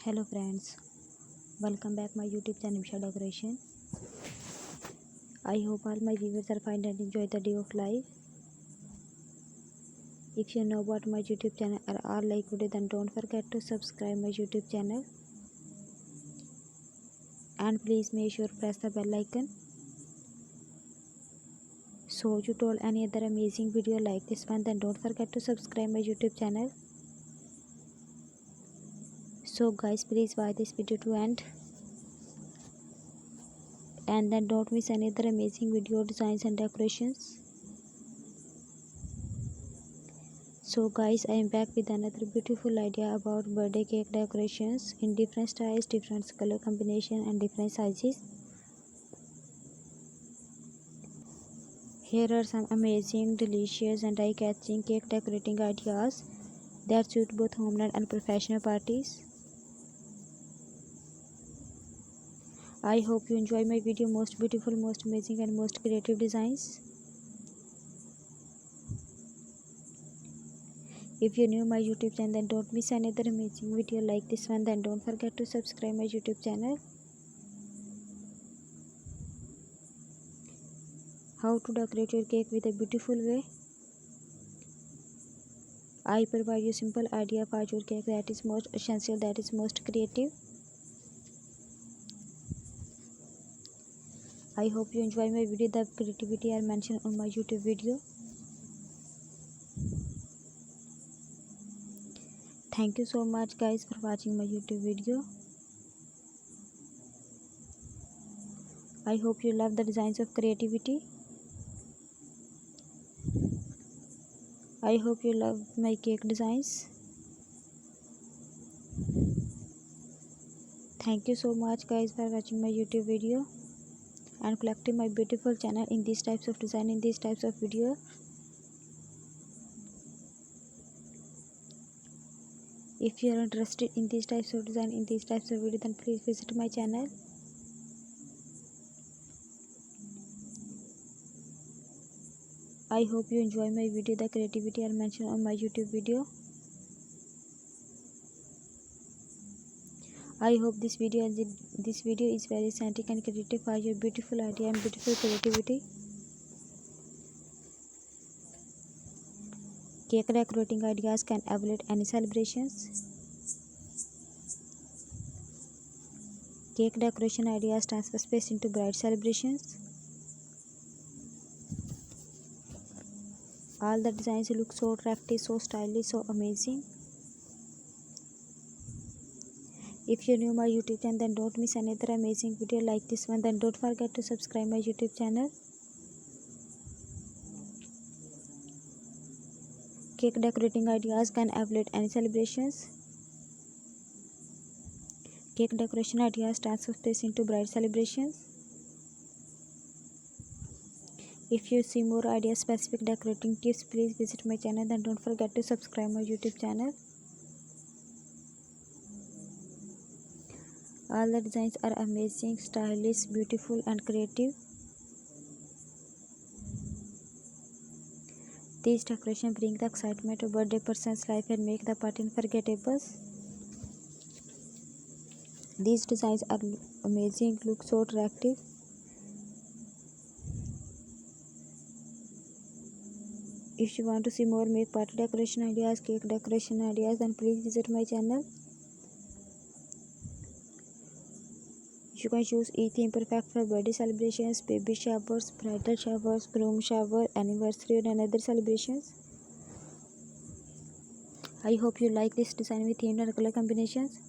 Hello friends, welcome back my YouTube channel Rimsha Decoration. I hope all my viewers are fine and enjoy the day of life. If you know about my YouTube channel or are like today, then don't forget to subscribe my YouTube channel and please make sure press the bell icon so you told any other amazing video like this one, then don't forget to subscribe my YouTube channel. So guys, please watch this video to end and then don't miss any other amazing video designs and decorations. So guys, I am back with another beautiful idea about birthday cake decorations in different styles, different color combination and different sizes. Here are some amazing, delicious and eye-catching cake decorating ideas that suit both homemade and professional parties. I hope you enjoy my video. Most beautiful, most amazing and most creative designs. If you new my YouTube channel, then don't miss another amazing video like this one, then don't forget to subscribe my YouTube channel. How to decorate your cake with a beautiful way. I provide you simple idea for your cake that is most essential, that is most creative. I hope you enjoy my video. The creativity are mentioned on my YouTube video. Thank you so much guys for watching my YouTube video. I hope you love the designs of creativity. I hope you love my cake designs. Thank you so much guys for watching my YouTube video and collecting my beautiful channel in these types of design, in these types of video. If you are interested in these types of design, in these types of video, then please visit my channel. I hope you enjoy my video. The creativity are mentioned on my YouTube video. I hope this video is very scientific and creative for your beautiful idea and beautiful creativity. Cake decorating ideas can evaluate any celebrations. Cake decoration ideas transfer space into bright celebrations. All the designs look so attractive, so stylish, so amazing. If you new my YouTube channel, then don't miss another amazing video like this one. Then don't forget to subscribe my YouTube channel. Cake decorating ideas can evaluate any celebrations. Cake decoration ideas transfer space into bright celebrations. If you see more idea specific decorating tips, please visit my channel. Then don't forget to subscribe my YouTube channel. All the designs are amazing, stylish, beautiful and creative. These decorations bring the excitement of birthday person's life and make the party unforgettable. These designs are amazing, look so attractive. If you want to see more make party decoration ideas, cake decoration ideas, then please visit my channel. You can choose each theme perfect for birthday celebrations, baby showers, bridal showers, groom shower, anniversary or another celebrations. I hope you like this design with theme and color combinations.